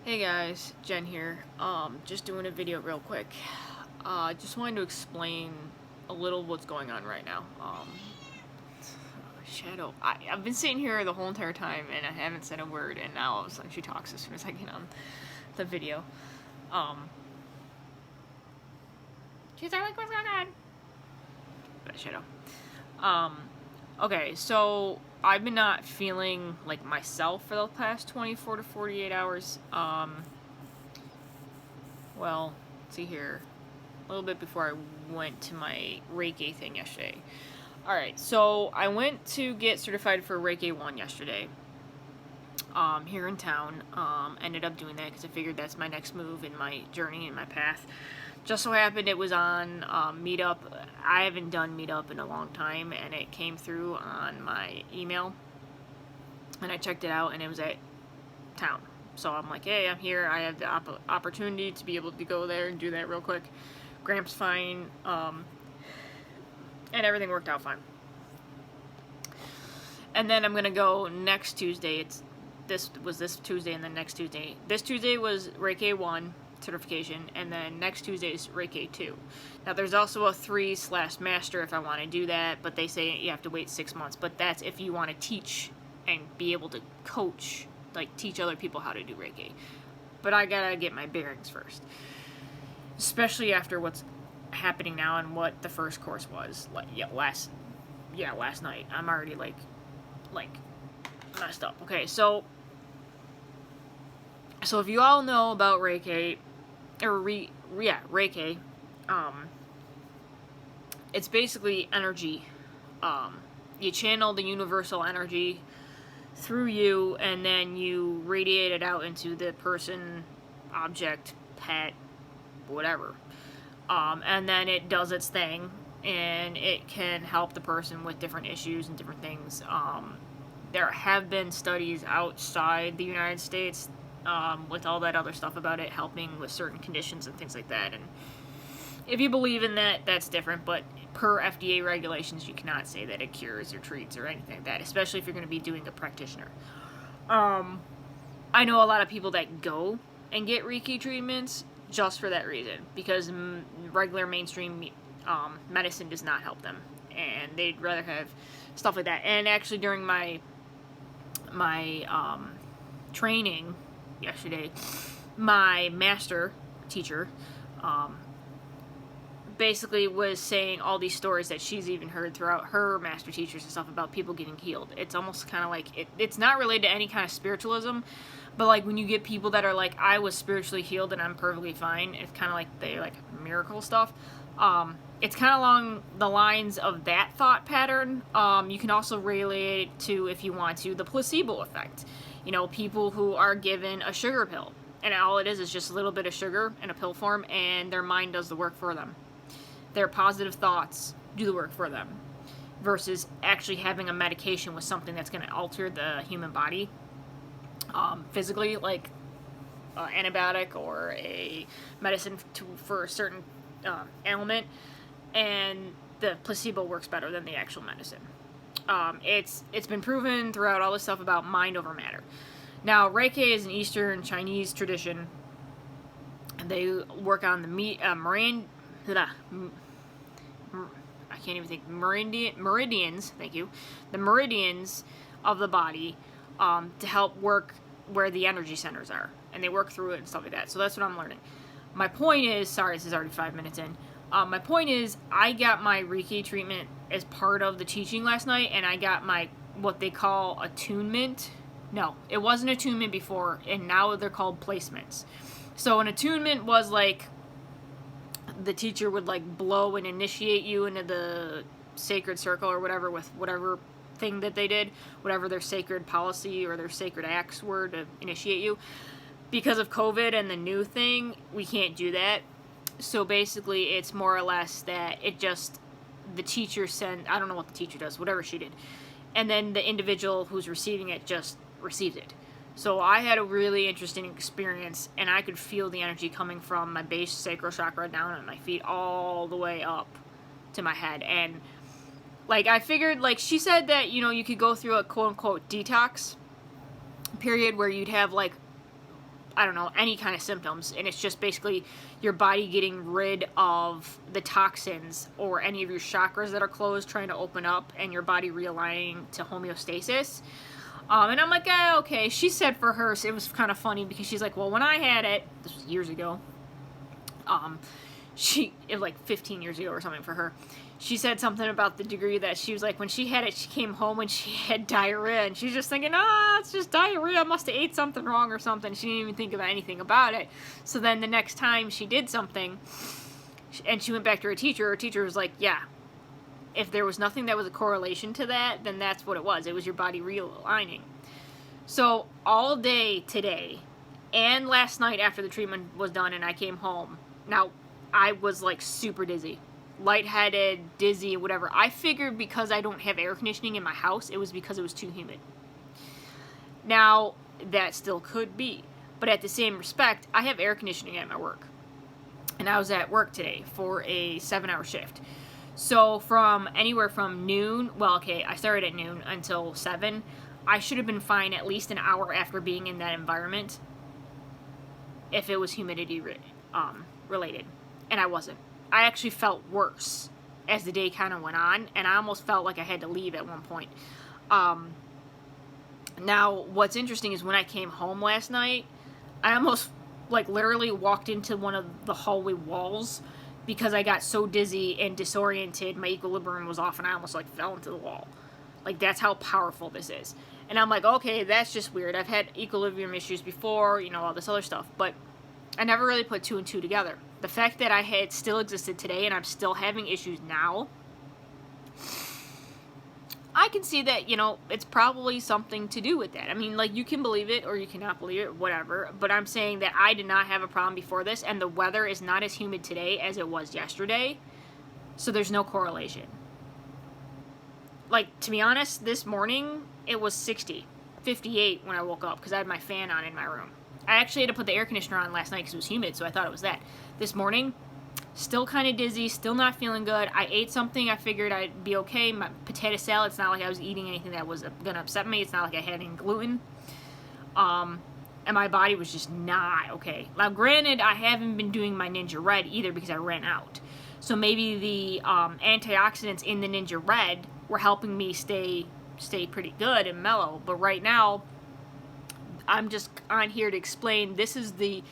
Hey guys, Jen here. Just doing a video real quick. Just wanted to explain a little what's going on right now. Shadow. I've been sitting here the whole entire time and I haven't said a word, and now all of a sudden she talks as soon as I get on the video. She's like, what's going on? But Shadow. Okay, so I've been not feeling like myself for the past 24 to 48 hours. Well, let's see here. A little bit before I went to my Reiki thing yesterday. Alright, so I went to get certified for Reiki I yesterday. Here in town. Ended up doing that because I figured that's my next move in my journey, in my path. Just so happened it was on Meetup. I haven't done Meetup in a long time, and it came through on my email. And I checked it out, and it was at town. So I'm like, hey, I'm here. I have the opportunity to be able to go there and do that real quick. Gramps fine, and everything worked out fine. And then I'm gonna go next Tuesday. This Tuesday, and then next Tuesday. This Tuesday was Reiki I certification, and then next Tuesday is Reiki II. Now there's also a 3/master if I want to do that, but they say you have to wait 6 months. But that's if you want to teach and be able to coach, like teach other people how to do Reiki. But I gotta get my bearings first, especially after what's happening now and what the first course was last night. I'm already like messed up. Okay, so if you all know about Reiki, or Reiki, it's basically energy. You channel the universal energy through you, and then you radiate it out into the person, object, pet, whatever. And then it does its thing, and it can help the person with different issues and different things. There have been studies outside the United States with all that other stuff about it helping with certain conditions and things like that. And if you believe in that, that's different, but per FDA regulations, you cannot say that it cures or treats or anything like that, especially if you're going to be doing a practitioner. I know a lot of people that go and get Reiki treatments just for that reason, because regular mainstream medicine does not help them, and they'd rather have stuff like that. And actually during my training yesterday, my master teacher basically was saying all these stories that she's even heard throughout her master teachers and stuff about people getting healed. It's almost kind of like it's not related to any kind of spiritualism, but like when you get people that are like, I was spiritually healed and I'm perfectly fine, it's kind of like they like miracle stuff. It's kind of along the lines of that thought pattern. You can also relate it to, if you want to, the placebo effect. You know, people who are given a sugar pill, and all it is just a little bit of sugar in a pill form, and their mind does the work for them. Their positive thoughts do the work for them, versus actually having a medication with something that's going to alter the human body physically, like antibiotic or a medicine for a certain ailment, and the placebo works better than the actual medicine. It's been proven throughout all this stuff about mind over matter. Now, Reiki is an Eastern Chinese tradition, and they work on the meridians. Thank you, the meridians of the body, to help work where the energy centers are, and they work through it and stuff like that. So that's what I'm learning. My point is, sorry, this is already 5 minutes in. My point is, I got my Reiki treatment as part of the teaching last night, and I got my, what they call attunement. No, it wasn't attunement before, and now they're called placements. So an attunement was like, the teacher would like blow and initiate you into the sacred circle or whatever, with whatever thing that they did, whatever their sacred policy or their sacred acts were to initiate you. Because of COVID and the new thing, we can't do that. So basically, it's more or less that the teacher I don't know what the teacher does, whatever she did. And then the individual who's receiving it just receives it. So I had a really interesting experience, and I could feel the energy coming from my base sacral chakra down at my feet all the way up to my head. And like, I figured, like, she said that, you know, you could go through a quote-unquote detox period where you'd have like I don't know, any kind of symptoms. And it's just basically your body getting rid of the toxins or any of your chakras that are closed, trying to open up, and your body realigning to homeostasis. And I'm like, okay. She said for her, it was kind of funny because she's like, well, when I had it, this was years ago, it was like 15 years ago or something for her. She said something about the degree that she was like, when she had it, she came home and she had diarrhea, and she's just thinking, it's just diarrhea, I must have ate something wrong or something. She didn't even think about anything about it. So then the next time she did something, and she went back to her teacher was like, yeah, if there was nothing that was a correlation to that, then that's what it was. It was your body realigning. So all day today, and last night after the treatment was done and I came home, now I was like super dizzy. Lightheaded, dizzy, whatever. I figured because I don't have air conditioning in my house, it was because it was too humid. Now, that still could be. But at the same respect, I have air conditioning at my work. And I was at work today for a 7-hour shift. So from anywhere from noon, well, okay, I started at noon until 7. I should have been fine at least an hour after being in that environment if it was humidity related. And I wasn't. I actually felt worse as the day kind of went on, and I almost felt like I had to leave at one point. Now, what's interesting is when I came home last night, I almost, like, literally walked into one of the hallway walls because I got so dizzy and disoriented, my equilibrium was off, and I almost, like, fell into the wall. Like, that's how powerful this is. And I'm like, okay, that's just weird. I've had equilibrium issues before, you know, all this other stuff, but I never really put 2 and 2 together. The fact that I had still existed today and I'm still having issues now, I can see that, you know, it's probably something to do with that. I mean, like, you can believe it or you cannot believe it, whatever, but I'm saying that I did not have a problem before this, and the weather is not as humid today as it was yesterday, so there's no correlation. Like, to be honest, this morning, it was 60, 58 when I woke up because I had my fan on in my room. I actually had to put the air conditioner on last night because it was humid, so I thought it was that. This morning, still kind of dizzy, still not feeling good. I ate something. I figured I'd be okay. My potato salad, it's not like I was eating anything that was going to upset me. It's not like I had any gluten. And my body was just not okay. Now, granted, I haven't been doing my Ninja Red either because I ran out. So maybe the antioxidants in the Ninja Red were helping me stay pretty good and mellow. But right now, I'm just on here to explain this is the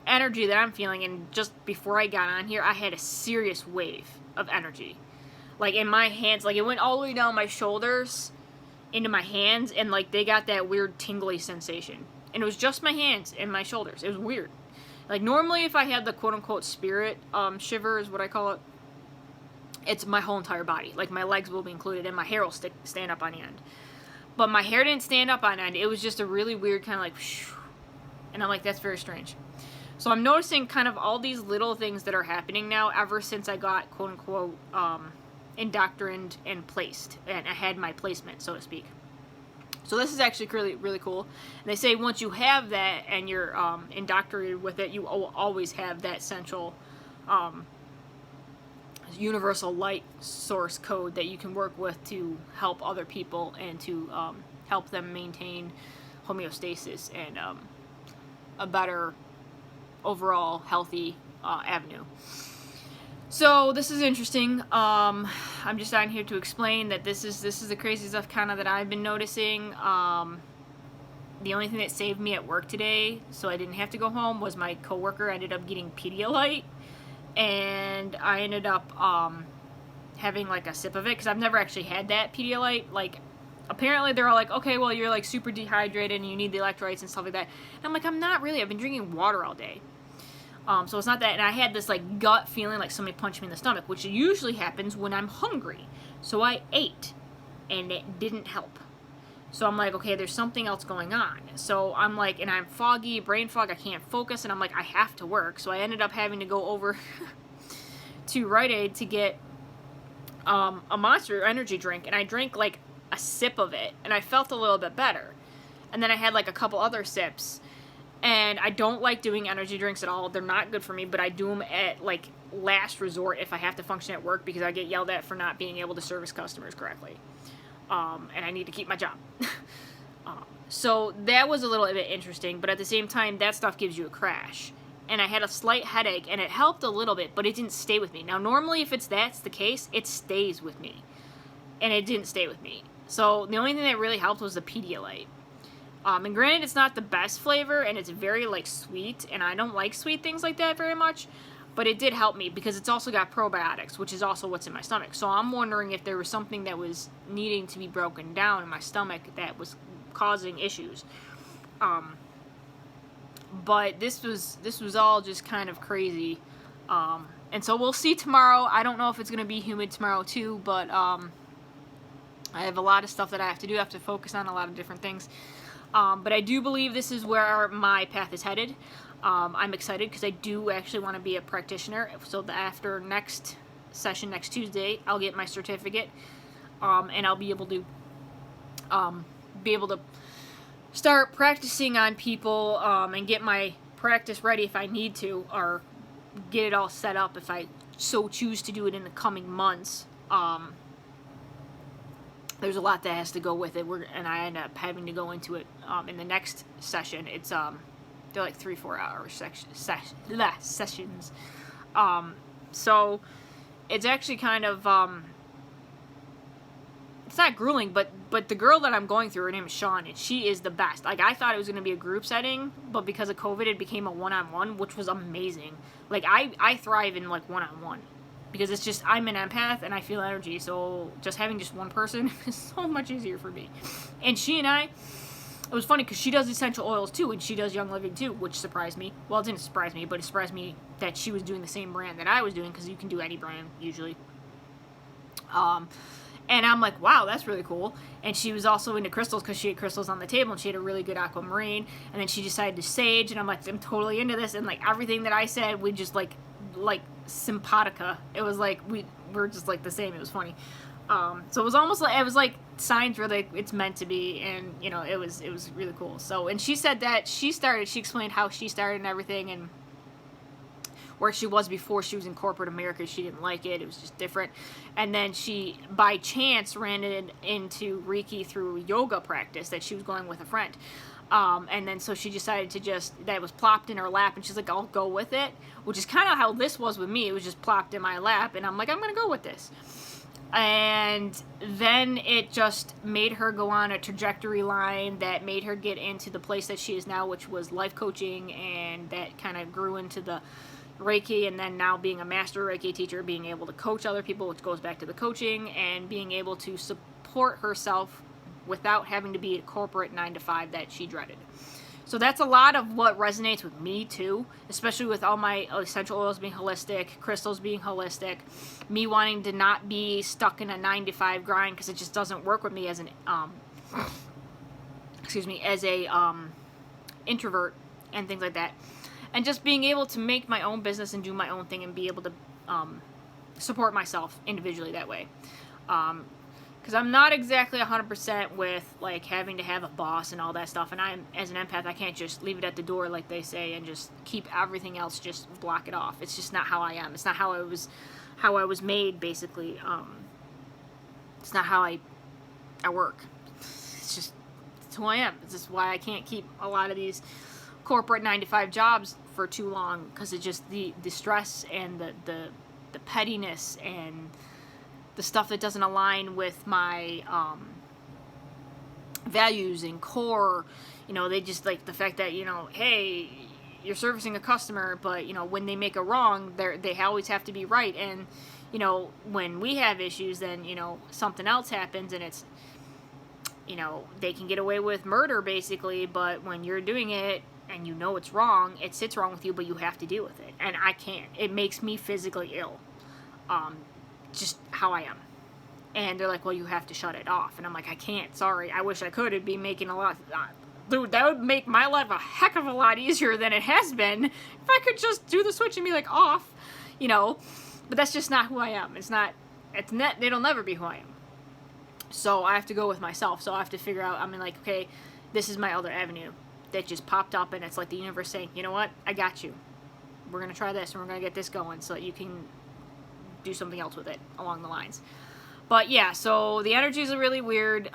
energy that I'm feeling, and just before I got on here, I had a serious wave of energy. Like, in my hands, like, it went all the way down my shoulders into my hands, and, like, they got that weird tingly sensation. And it was just my hands and my shoulders. It was weird. Like, normally if I had the quote-unquote spirit shiver is what I call it, it's my whole entire body. Like, my legs will be included, and my hair will stand up on end. But my hair didn't stand up on end. It was just a really weird kind of like, whoosh. And I'm like, that's very strange. So I'm noticing kind of all these little things that are happening now ever since I got, quote-unquote, indoctrined and placed. And I had my placement, so to speak. So this is actually really, really cool. And they say once you have that and you're indoctrinated with it, you always have that central universal light source code that you can work with to help other people and to help them maintain homeostasis and a better overall healthy avenue. So this is interesting. I'm just on here to explain that this is the crazy stuff kind of that I've been noticing. The only thing that saved me at work today, so I didn't have to go home, was my coworker ended up getting Pedialyte. And I ended up having like a sip of it because I've never actually had that Pedialyte. Like, apparently they're all like, okay, well, you're like super dehydrated and you need the electrolytes and stuff like that. And I'm like, I'm not really. I've been drinking water all day. So it's not that. And I had this like gut feeling like somebody punched me in the stomach, which usually happens when I'm hungry. So I ate and it didn't help. So I'm like, okay, there's something else going on. So I'm like, and I'm foggy, brain fog, I can't focus, and I'm like, I have to work. So I ended up having to go over to Rite Aid to get a Monster energy drink, and I drank like a sip of it, and I felt a little bit better. And then I had like a couple other sips, and I don't like doing energy drinks at all. They're not good for me, but I do them at like last resort if I have to function at work because I get yelled at for not being able to service customers correctly. And I need to keep my job. So that was a little bit interesting, but at the same time, that stuff gives you a crash. And I had a slight headache, and it helped a little bit, but it didn't stay with me. Now, normally, if that's the case, it stays with me. And it didn't stay with me. So the only thing that really helped was the Pedialyte. And granted, it's not the best flavor, and it's very, like, sweet, and I don't like sweet things like that very much, but it did help me, because it's also got probiotics, which is also what's in my stomach. So I'm wondering if there was something that was needing to be broken down in my stomach that was causing issues. But this was all just kind of crazy. And so we'll see tomorrow. I don't know if it's going to be humid tomorrow too, but I have a lot of stuff that I have to do. I have to focus on a lot of different things. But I do believe this is where my path is headed. I'm excited because I do actually want to be a practitioner. So after next session, next Tuesday, I'll get my certificate, and I'll be able to start practicing on people, and get my practice ready if I need to, or get it all set up if I so choose to do it in the coming months. There's a lot that has to go with it, and I end up having to go into it in the next session. It's they're like 3-4 hour sessions. So it's actually kind of it's not grueling, but the girl that I'm going through, her name is Shawn, and she is the best. Like, I thought it was going to be a group setting, but because of COVID, it became a one-on-one, which was amazing. Like, I thrive in, like, one-on-one, because it's just, I'm an empath, and I feel energy, so just having just one person is so much easier for me. And she and I, it was funny, because she does essential oils, too, and she does Young Living, too, which surprised me. Well, it didn't surprise me, but it surprised me that she was doing the same brand that I was doing, because you can do any brand, usually. And I'm like, wow, that's really cool. And she was also into crystals because she had crystals on the table, and she had a really good aquamarine. And then she decided to sage, and I'm like, I'm totally into this. And, like, everything that I said, we just, like simpatica. It was like, we're just, like, the same. It was funny. So it was almost like, it was like signs where, like, it's meant to be. And, you know, it was really cool. So, and she said that she explained how she started and everything, and where she was before she was in corporate America. She didn't like it. It was just different. And then she, by chance, ran into Reiki through yoga practice that she was going with a friend. And then so she decided to that was plopped in her lap, and she's like, I'll go with it, which is kind of how this was with me. It was just plopped in my lap, and I'm like, I'm going to go with this. And then it just made her go on a trajectory line that made her get into the place that she is now, which was life coaching, and that kind of grew into the Reiki, and then now being a master Reiki teacher, being able to coach other people, which goes back to the coaching, and being able to support herself without having to be a corporate 9-to-5 that she dreaded. So that's a lot of what resonates with me too, especially with all my essential oils being holistic, crystals being holistic, me wanting to not be stuck in a 9-to-5 grind, because it just doesn't work with me as an introvert and things like that. And just being able to make my own business and do my own thing and be able to support myself individually that way. Because I'm not exactly 100% with, like, having to have a boss and all that stuff. And as an empath, I can't just leave it at the door, like they say, and just keep everything else, just block it off. It's just not how I am. It's not how I was made, basically. It's not how I work. It's who I am. It's just why I can't keep a lot of these corporate 9-to-5 jobs for too long, because it's just the stress and the pettiness and the stuff that doesn't align with my values and core. You know, they just, like, the fact that, you know, hey, you're servicing a customer, but, you know, when they make a wrong, they always have to be right. And, you know, when we have issues, then, you know, something else happens, and it's, you know, they can get away with murder, basically, but when you're doing it and you know it's wrong, it sits wrong with you, but you have to deal with it. And I can't. It makes me physically ill. Just how I am. And they're like, well, you have to shut it off. And I'm like, I can't. Sorry. I wish I could. It'd be making a lot... dude, that would make my life a heck of a lot easier than it has been if I could just do the switch and be like, off. You know? But that's just not who I am. It'll never be who I am. So I have to go with myself. So I have to figure out, like, okay, this is my other avenue that just popped up, and it's like the universe saying, you know what, I got you. We're going to try this, and we're going to get this going so that you can do something else with it along the lines. But yeah, so the energies are really weird.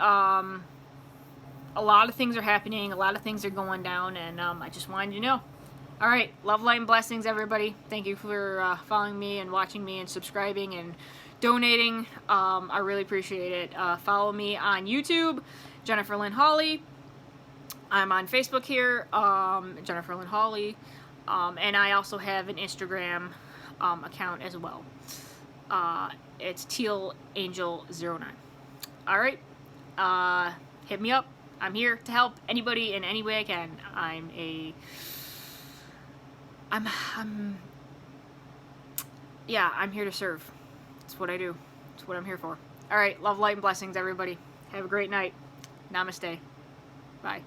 a lot of things are happening, a lot of things are going down, and I just wanted you to know. All right, love, light, and blessings, everybody. Thank you for following me and watching me and subscribing and donating. I really appreciate it. Follow me on YouTube, Jennifer Lynn Hawley. I'm on Facebook here, Jennifer Lynn Hawley, and I also have an Instagram account as well. It's tealangel09. All right, hit me up. I'm here to help anybody in any way I can. I'm here to serve. That's what I do. That's what I'm here for. All right, love, light, and blessings, everybody. Have a great night. Namaste. Bye.